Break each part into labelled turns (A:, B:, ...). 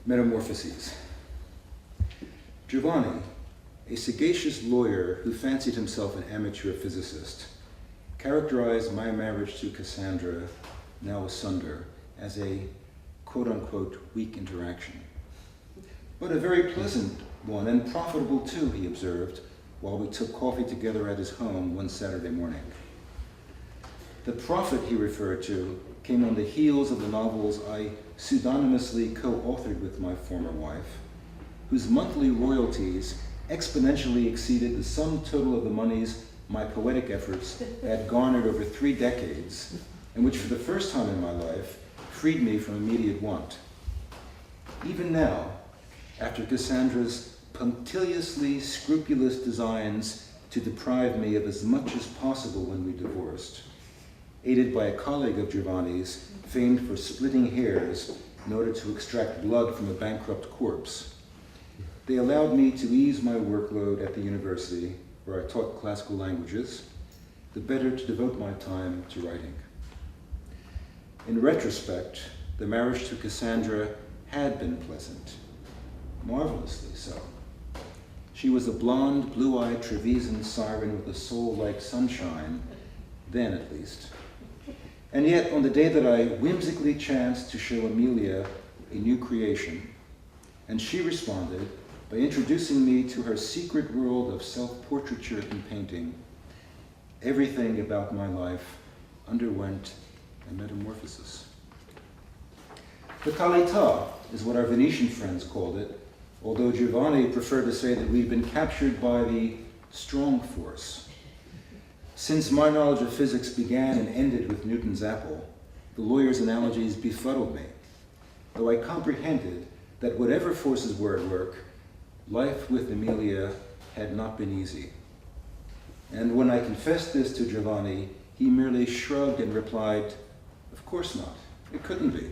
A: Metamorphoses. Giovanni, a sagacious lawyer who fancied himself an amateur physicist, characterized my marriage to Cassandra, now asunder, as a quote-unquote weak interaction. But a very pleasant one, and profitable too, he observed, while we took coffee together at his home one Saturday morning. The profit he referred to came on the heels of the novels I pseudonymously co-authored with my former wife, whose monthly royalties exponentially exceeded the sum total of the monies my poetic efforts had garnered over 3 decades, and which for the first time in my life freed me from immediate want. Even now, after Cassandra's punctiliously scrupulous designs to deprive me of as much as possible when we divorced, aided by a colleague of Giovanni's famed for splitting hairs in order to extract blood from a bankrupt corpse, they allowed me to ease my workload at the university, where I taught classical languages, the better to devote my time to writing. In retrospect, the marriage to Cassandra had been pleasant, marvelously so. She was a blonde, blue-eyed Trevisan siren with a soul like sunshine, then at least. And yet, on the day that I whimsically chanced to show Amelia a new creation, and she responded by introducing me to her secret world of self-portraiture and painting, everything about my life underwent a metamorphosis. The qualità is what our Venetian friends called it, although Giovanni preferred to say that we'd been captured by the strong force. Since my knowledge of physics began and ended with Newton's apple, the lawyer's analogies befuddled me, though I comprehended that whatever forces were at work, life with Amelia had not been easy. And when I confessed this to Giovanni, he merely shrugged and replied, "Of course not, it couldn't be."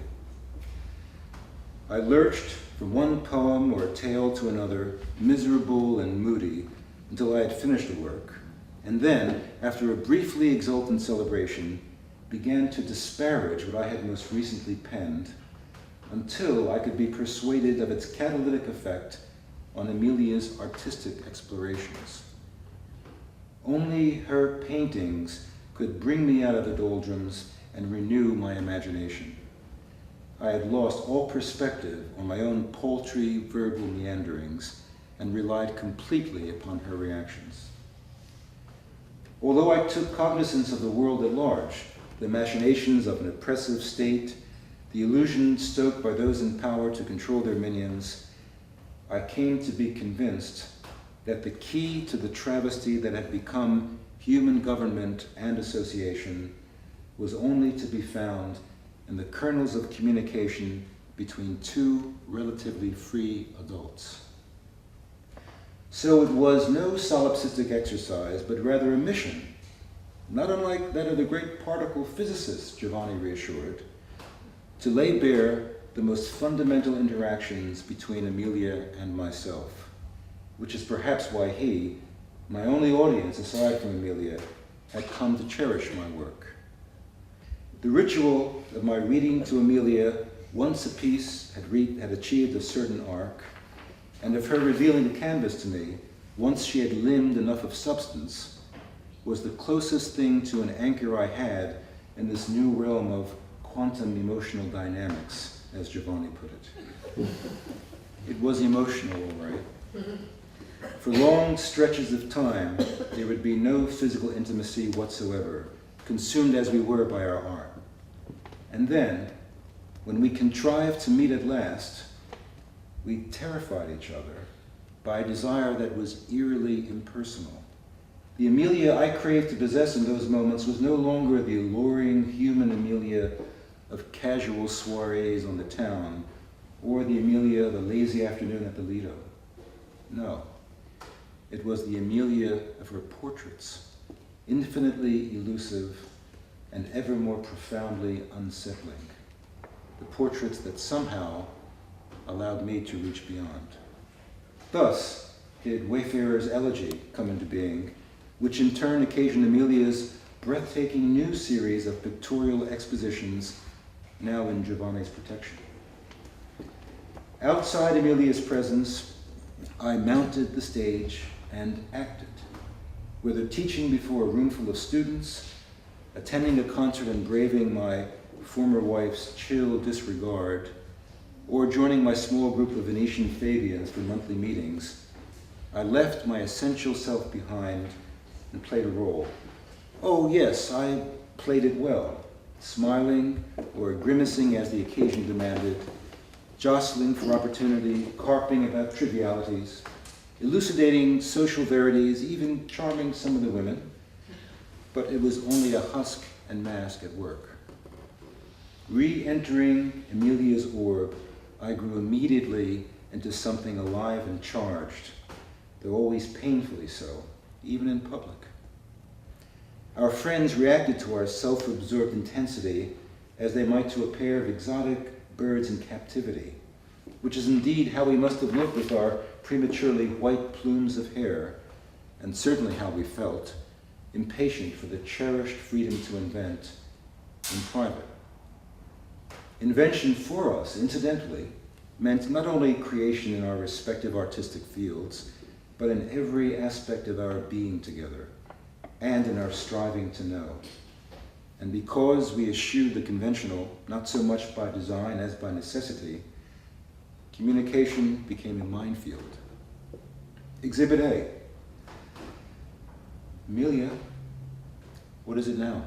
A: I lurched from one poem or tale to another, miserable and moody, until I had finished the work, and then, after a briefly exultant celebration, began to disparage what I had most recently penned, until I could be persuaded of its catalytic effect on Amelia's artistic explorations. Only her paintings could bring me out of the doldrums and renew my imagination. I had lost all perspective on my own paltry verbal meanderings and relied completely upon her reactions. Although I took cognizance of the world at large, the machinations of an oppressive state, the illusion stoked by those in power to control their minions, I came to be convinced that the key to the travesty that had become human government and association was only to be found in the kernels of communication between 2 relatively free adults. So it was no solipsistic exercise, but rather a mission, not unlike that of the great particle physicists, Giovanni reassured, to lay bare the most fundamental interactions between Amelia and myself, which is perhaps why he, my only audience aside from Amelia, had come to cherish my work. The ritual of my reading to Amelia once a piece had achieved a certain arc, and of her revealing the canvas to me, once she had limned enough of substance, was the closest thing to an anchor I had in this new realm of quantum emotional dynamics, as Giovanni put it. It was emotional, all right. For long stretches of time, there would be no physical intimacy whatsoever, consumed as we were by our art. And then, when we contrived to meet at last, we terrified each other by a desire that was eerily impersonal. The Amelia I craved to possess in those moments was no longer the alluring human Amelia of casual soirees on the town, or the Amelia of a lazy afternoon at the Lido. No, it was the Amelia of her portraits, infinitely elusive and ever more profoundly unsettling. The portraits that somehow allowed me to reach beyond. Thus did Wayfarer's Elegy come into being, which in turn occasioned Amelia's breathtaking new series of pictorial expositions, now in Giovanni's protection. Outside Emilia's presence, I mounted the stage and acted, whether teaching before a room full of students, attending a concert and braving my former wife's chill disregard, or joining my small group of Venetian Fabians for monthly meetings. I left my essential self behind and played a role. Oh yes, I played it well, smiling or grimacing as the occasion demanded, jostling for opportunity, carping about trivialities, elucidating social verities, even charming some of the women, but it was only a husk and mask at work. Re-entering Emilia's orb, I grew immediately into something alive and charged, though always painfully so, even in public. Our friends reacted to our self-absorbed intensity as they might to a pair of exotic birds in captivity, which is indeed how we must have looked with our prematurely white plumes of hair, and certainly how we felt, impatient for the cherished freedom to invent in private. Invention for us, incidentally, meant not only creation in our respective artistic fields, but in every aspect of our being together, and in our striving to know. And because we eschewed the conventional, not so much by design as by necessity, communication became a minefield. Exhibit A. Emilia, what is it now?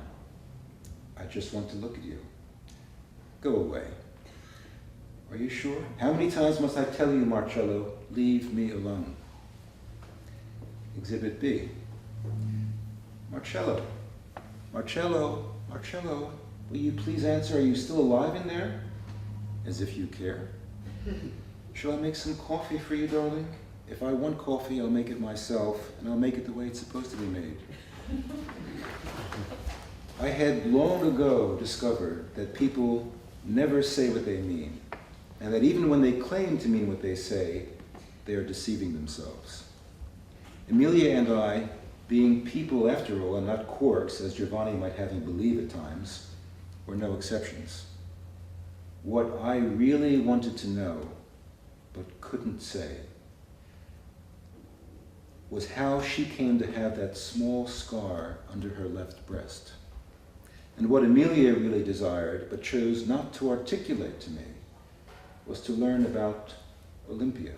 A: I just want to look at you. Go away. Are you sure? How many times must I tell you, Marcello, leave me alone? Exhibit B. Marcello, Marcello, Marcello, will you please answer, are you still alive in there? As if you care. Shall I make some coffee for you, darling? If I want coffee, I'll make it myself, and I'll make it the way it's supposed to be made. I had long ago discovered that people never say what they mean, and that even when they claim to mean what they say, they are deceiving themselves. Emilia and I, being people after all, and not quarks, as Giovanni might have you believe at times, were no exceptions. What I really wanted to know, but couldn't say, was how she came to have that small scar under her left breast. And what Emilia really desired, but chose not to articulate to me, was to learn about Olympia,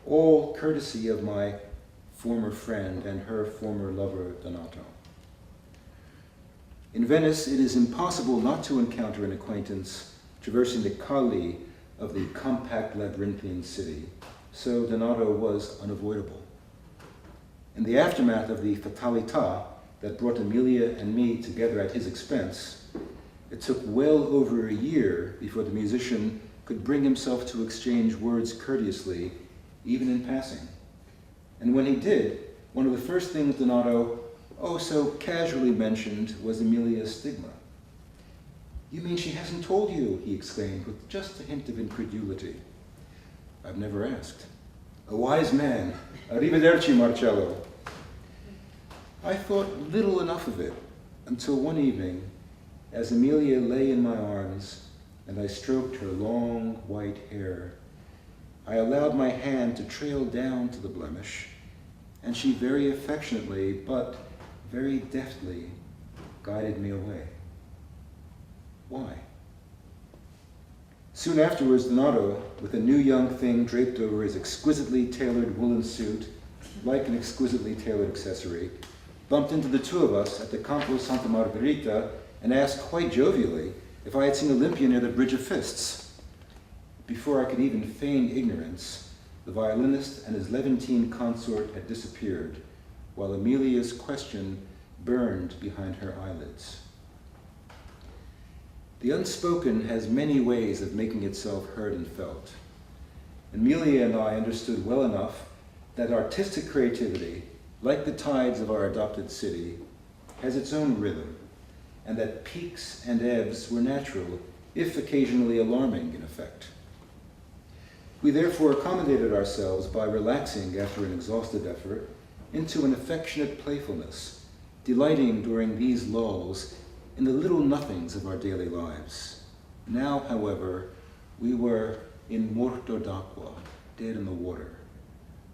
A: all courtesy of my former friend and her former lover, Donato. In Venice, it is impossible not to encounter an acquaintance traversing the calli of the compact labyrinthian city, so Donato was unavoidable. In the aftermath of the fatalità that brought Emilia and me together at his expense, it took well over a year before the musician could bring himself to exchange words courteously, even in passing. And when he did, one of the first things Donato, oh so casually mentioned, was Emilia's stigma. You mean she hasn't told you, he exclaimed, with just a hint of incredulity. I've never asked. A wise man. Arrivederci, Marcello. I thought little enough of it until one evening, as Emilia lay in my arms and I stroked her long white hair, I allowed my hand to trail down to the blemish, and she very affectionately, but very deftly, guided me away. Why? Soon afterwards, Donato, with a new young thing draped over his exquisitely tailored woolen suit, like an exquisitely tailored accessory, bumped into the two of us at the Campo Santa Margherita and asked quite jovially if I had seen Olympia near the Bridge of Fists. Before I could even feign ignorance, the violinist and his Levantine consort had disappeared, while Emilia's question burned behind her eyelids. The unspoken has many ways of making itself heard and felt. Emilia and I understood well enough that artistic creativity, like the tides of our adopted city, has its own rhythm, and that peaks and ebbs were natural, if occasionally alarming in effect. We therefore accommodated ourselves by relaxing after an exhaustive effort into an affectionate playfulness, delighting during these lulls in the little nothings of our daily lives. Now, however, we were in morto d'acqua, dead in the water.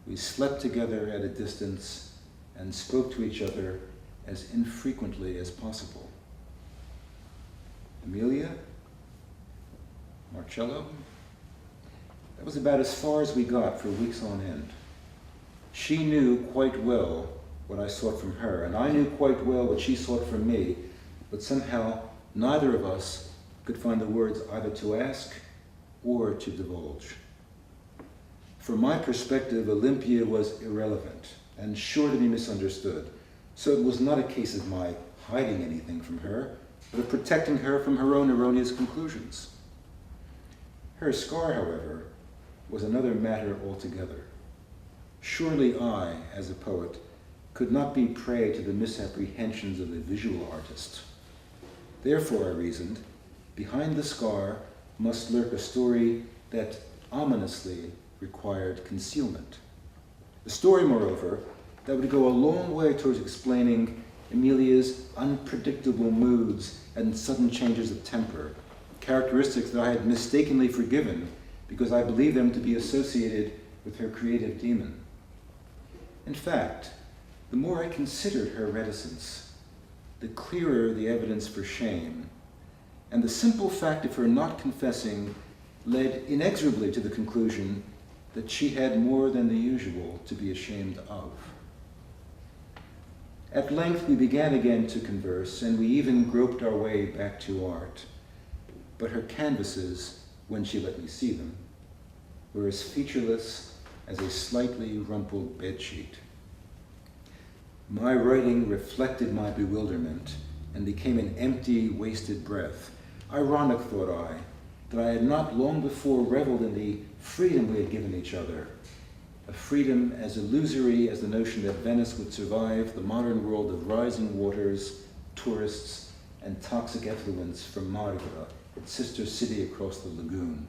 A: We slept together at a distance and spoke to each other as infrequently as possible. Emilia? Marcello? That was about as far as we got for weeks on end. She knew quite well what I sought from her, and I knew quite well what she sought from me, but somehow neither of us could find the words either to ask or to divulge. From my perspective, Olympia was irrelevant and sure to be misunderstood, so it was not a case of my hiding anything from her, but of protecting her from her own erroneous conclusions. Her scar, however, was another matter altogether. Surely I, as a poet, could not be prey to the misapprehensions of a visual artist. Therefore, I reasoned, behind the scar must lurk a story that ominously required concealment. A story, moreover, that would go a long way towards explaining Emilia's unpredictable moods and sudden changes of temper, characteristics that I had mistakenly forgiven because I believed them to be associated with her creative demon. In fact, the more I considered her reticence, the clearer the evidence for shame, and the simple fact of her not confessing led inexorably to the conclusion that she had more than the usual to be ashamed of. At length we began again to converse, and we even groped our way back to art, but her canvases, when she let me see them, were as featureless as a slightly rumpled bedsheet. My writing reflected my bewilderment and became an empty, wasted breath. Ironic, thought I, that I had not long before reveled in the freedom we had given each other, a freedom as illusory as the notion that Venice would survive the modern world of rising waters, tourists, and toxic effluents from Margra, its sister city across the lagoon.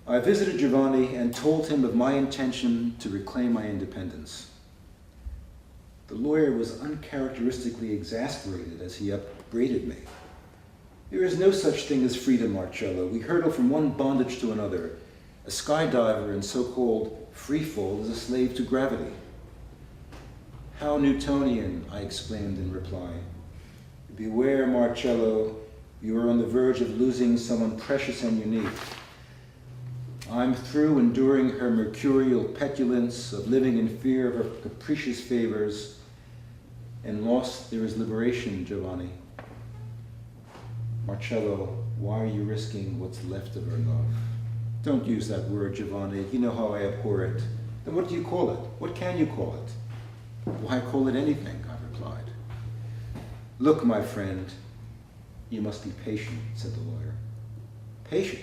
A: I visited Giovanni and told him of my intention to reclaim my independence. The lawyer was uncharacteristically exasperated as he upbraided me. There is no such thing as freedom, Marcello. We hurtle from one bondage to another. A skydiver in so-called freefall is a slave to gravity. How Newtonian, I exclaimed in reply. Beware, Marcello, you are on the verge of losing someone precious and unique. I'm through enduring her mercurial petulance, of living in fear of her capricious favors, and lost there is liberation, Giovanni. Marcello, why are you risking what's left of her love? Don't use that word, Giovanni. You know how I abhor it. Then what do you call it? What can you call it? Why call it anything? I replied. Look, my friend, you must be patient, said the lawyer. Patient?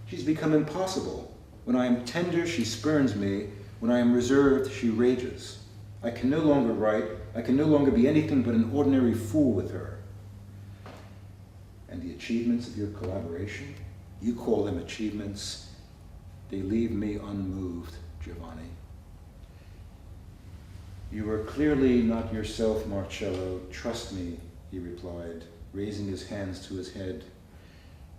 A: She's become impossible. When I am tender, she spurns me. When I am reserved, she rages. I can no longer write. I can no longer be anything but an ordinary fool with her. And the achievements of your collaboration? You call them achievements. They leave me unmoved, Giovanni. You are clearly not yourself, Marcello. Trust me, he replied, raising his hands to his head.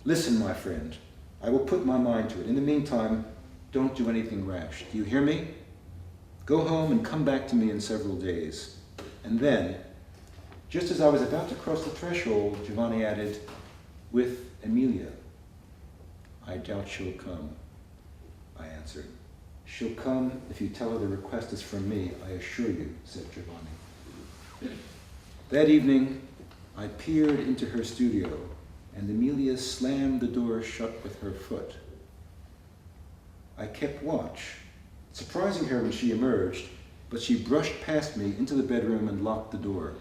A: Listen, my friend. I will put my mind to it. In the meantime, don't do anything rash. Do you hear me? Go home and come back to me in several days. And then, just as I was about to cross the threshold, Giovanni added, with Emilia. I doubt she'll come, I answered. She'll come if you tell her the request is from me, I assure you, said Giovanni. That evening, I peered into her studio, and Emilia slammed the door shut with her foot. I kept watch, surprising her when she emerged, but she brushed past me into the bedroom and locked the door.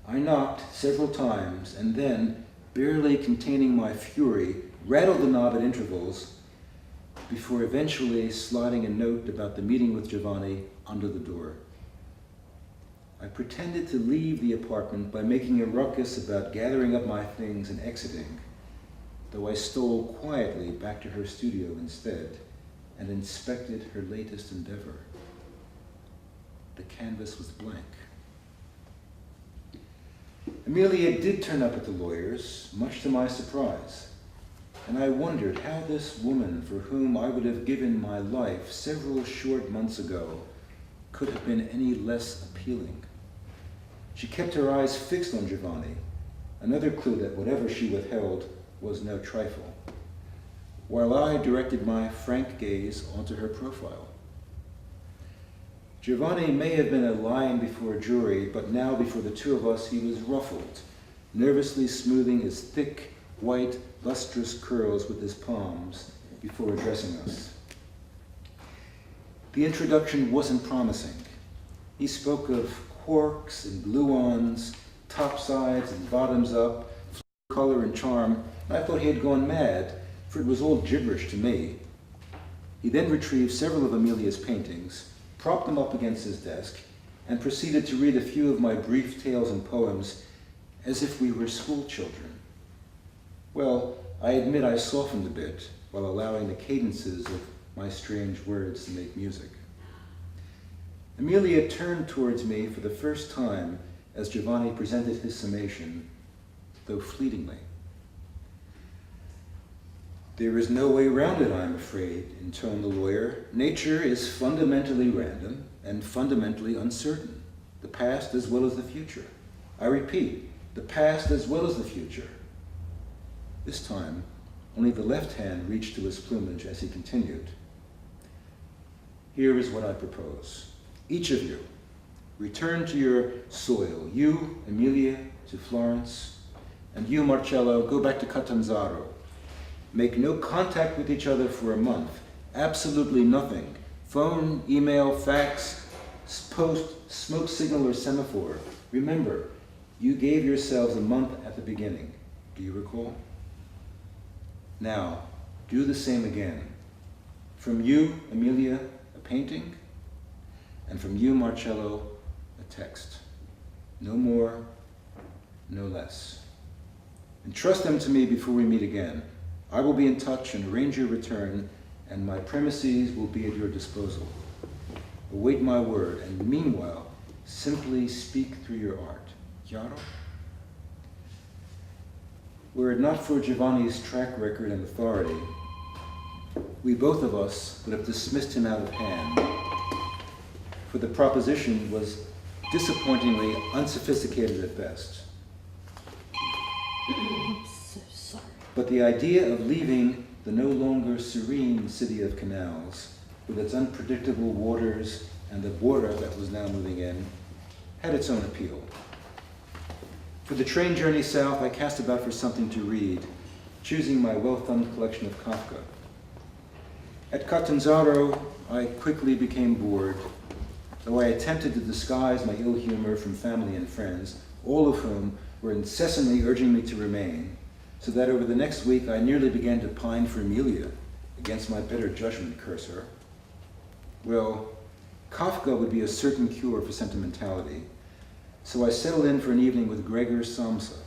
A: I knocked several times, and then, barely containing my fury, rattled the knob at intervals, before eventually sliding a note about the meeting with Giovanni under the door. I pretended to leave the apartment by making a ruckus about gathering up my things and exiting, though I stole quietly back to her studio instead and inspected her latest endeavor. The canvas was blank. Emilia did turn up at the lawyer's, much to my surprise. and I wondered how this woman, for whom I would have given my life several short months ago, could have been any less appealing. She kept her eyes fixed on Giovanni, another clue that whatever she withheld was no trifle, while I directed my frank gaze onto her profile. Giovanni may have been a lion before a jury, but now before the two of us he was ruffled, nervously smoothing his thick, white, lustrous curls with his palms before addressing us. The introduction wasn't promising. He spoke of corks and glue-ons, topsides and bottoms up, color and charm, and I thought he had gone mad, for it was all gibberish to me. He then retrieved several of Amelia's paintings, propped them up against his desk, and proceeded to read a few of my brief tales and poems as if we were school children. Well, I admit I softened a bit while allowing the cadences of my strange words to make music. Amelia turned towards me for the first time as Giovanni presented his summation, though fleetingly. "There is no way round it, I'm afraid," intoned the lawyer. "Nature is fundamentally random and fundamentally uncertain, the past as well as the future. I repeat, the past as well as the future." This time, only the left hand reached to his plumage as he continued. "Here is what I propose. Each of you, return to your soil. You, Emilia, to Florence, and you, Marcello, go back to Catanzaro. Make no contact with each other for a month. Absolutely nothing. Phone, email, fax, post, smoke signal, or semaphore. Remember, you gave yourselves a month at the beginning. Do you recall? Now, do the same again. From you, Emilia, a painting, and from you, Marcello, a text. No more, no less. Entrust them to me before we meet again. I will be in touch and arrange your return, and my premises will be at your disposal. Await my word, and meanwhile, simply speak through your art. Chiaro? Were it not for Giovanni's track record and authority, we both of us would have dismissed him out of hand, for the proposition was disappointingly unsophisticated at best.
B: I'm so sorry.
A: But the idea of leaving the no longer serene city of canals, with its unpredictable waters and the water that was now moving in, had its own appeal. For the train journey south, I cast about for something to read, choosing my well-thumbed collection of Kafka. At Catanzaro, I quickly became bored, though I attempted to disguise my ill humor from family and friends, all of whom were incessantly urging me to remain, so that over the next week I nearly began to pine for Emilia, against my better judgment, curse her. Well, Kafka would be a certain cure for sentimentality, so I settled in for an evening with Gregor Samsa.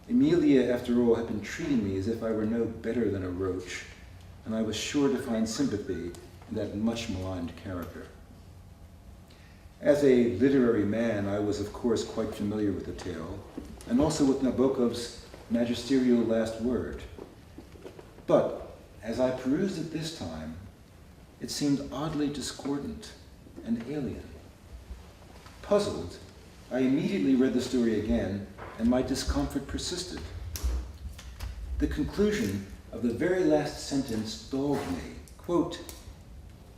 A: Emilia, after all, had been treating me as if I were no better than a roach, and I was sure to find sympathy in that much maligned character. As a literary man, I was of course quite familiar with the tale, and also with Nabokov's magisterial last word. But as I perused it this time, it seemed oddly discordant and alien. Puzzled, I immediately read the story again, and my discomfort persisted. The conclusion of the very last sentence dogged me. Quote,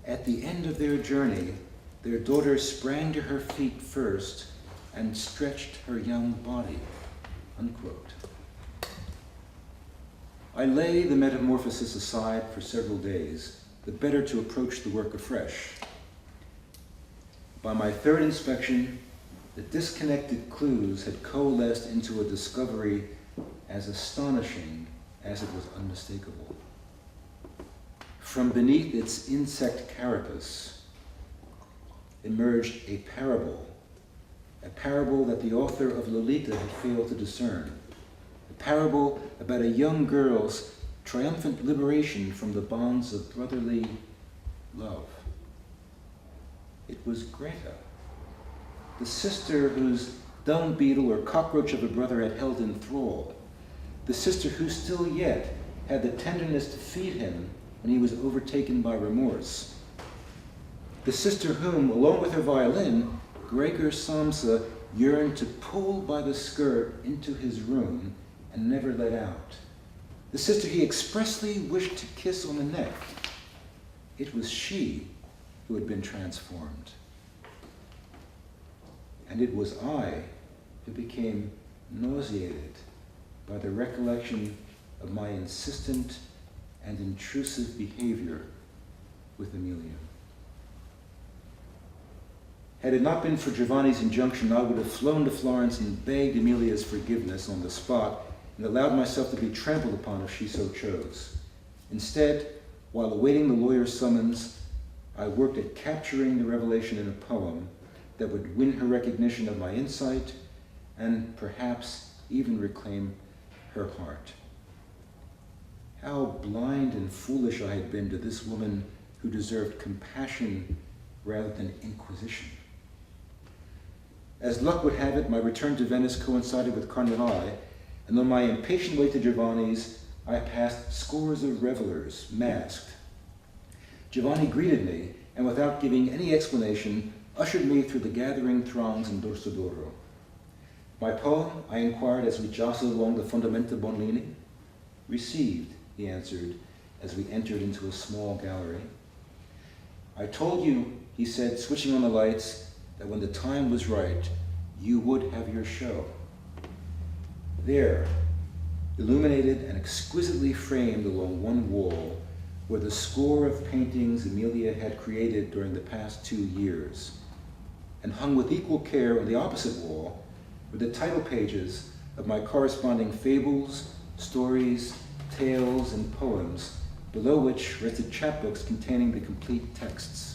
A: "At the end of their journey, their daughter sprang to her feet first and stretched her young body." Unquote. I lay the Metamorphoses aside for several days, the better to approach the work afresh. By my third inspection, the disconnected clues had coalesced into a discovery as astonishing as it was unmistakable. From beneath its insect carapace emerged a parable that the author of Lolita had failed to discern, a parable about a young girl's triumphant liberation from the bonds of brotherly love. It was Greta, the sister whose dung beetle or cockroach of a brother had held in thrall, the sister who still yet, had the tenderness to feed him when he was overtaken by remorse. The sister whom, along with her violin, Gregor Samsa yearned to pull by the skirt into his room and never let out. The sister he expressly wished to kiss on the neck. It was she who had been transformed. And it was I who became nauseated by the recollection of my insistent and intrusive behavior with Emilia. Had it not been for Giovanni's injunction, I would have flown to Florence and begged Emilia's forgiveness on the spot and allowed myself to be trampled upon if she so chose. Instead, while awaiting the lawyer's summons, I worked at capturing the revelation in a poem that would win her recognition of my insight and perhaps even reclaim her heart. How blind and foolish I had been to this woman who deserved compassion rather than inquisition. As luck would have it, my return to Venice coincided with Carnevale, and on my impatient way to Giovanni's, I passed scores of revelers, masked. Giovanni greeted me, and without giving any explanation, ushered me through the gathering throngs in Dorsodoro. My poem, I inquired as we jostled along the Fondamenta Bonlini. Received, he answered, as we entered into a small gallery. I told you, he said, switching on the lights, that when the time was right, you would have your show. There, illuminated and exquisitely framed along one wall, were the score of paintings Emilia had created during the past 2 years. And hung with equal care on the opposite wall were the title pages of my corresponding fables, stories, tales, and poems, below which rested chapbooks containing the complete texts.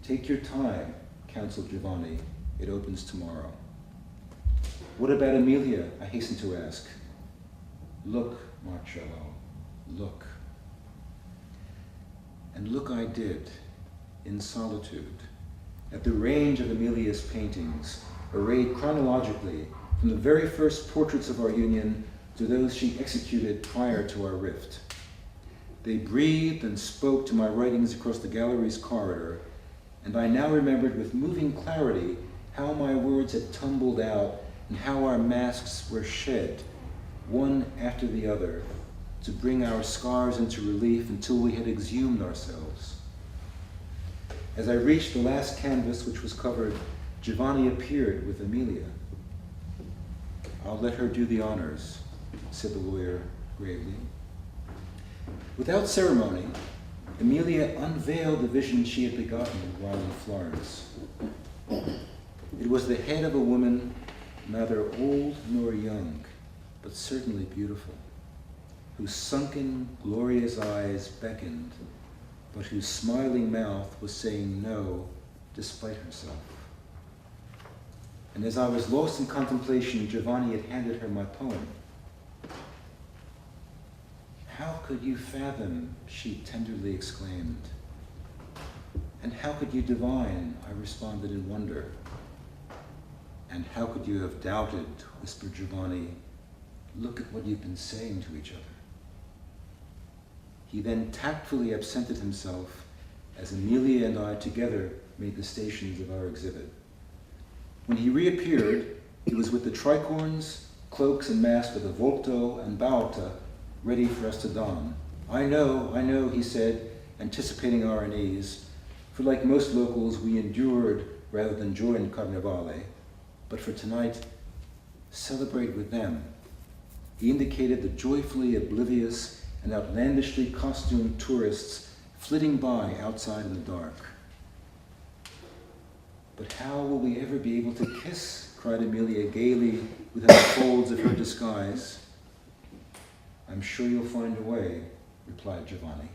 A: Take your time, counseled Giovanni. It opens tomorrow. What about Emilia? I hastened to ask. Look, Marcello, look. And look I did, in solitude, at the range of Emilia's paintings, arrayed chronologically from the very first portraits of our union to those she executed prior to our rift. They breathed and spoke to my writings across the gallery's corridor, and I now remembered with moving clarity how my words had tumbled out and how our masks were shed, one after the other, to bring our scars into relief until we had exhumed ourselves. As I reached the last canvas which was covered, Giovanni appeared with Emilia. I'll let her do the honors, said the lawyer gravely. Without ceremony, Emilia unveiled the vision she had begotten while in Florence. It was the head of a woman neither old nor young, but certainly beautiful, whose sunken, glorious eyes beckoned, but whose smiling mouth was saying no despite herself. And as I was lost in contemplation, Giovanni had handed her my poem. How could you fathom, she tenderly exclaimed. And how could you divine, I responded in wonder. And how could you have doubted, whispered Giovanni. Look at what you've been saying to each other. He then tactfully absented himself as Emilia and I together made the stations of our exhibit. When he reappeared, he was with the tricorns, cloaks, and masks of the Volto and Bauta ready for us to don. I know, he said, anticipating our unease, for like most locals, we endured rather than joined Carnevale. But for tonight, celebrate with them. He indicated the joyfully oblivious and outlandishly costumed tourists flitting by outside in the dark. But how will we ever be able to kiss? Cried Emilia gaily within the folds of her disguise. I'm sure you'll find a way, replied Giovanni.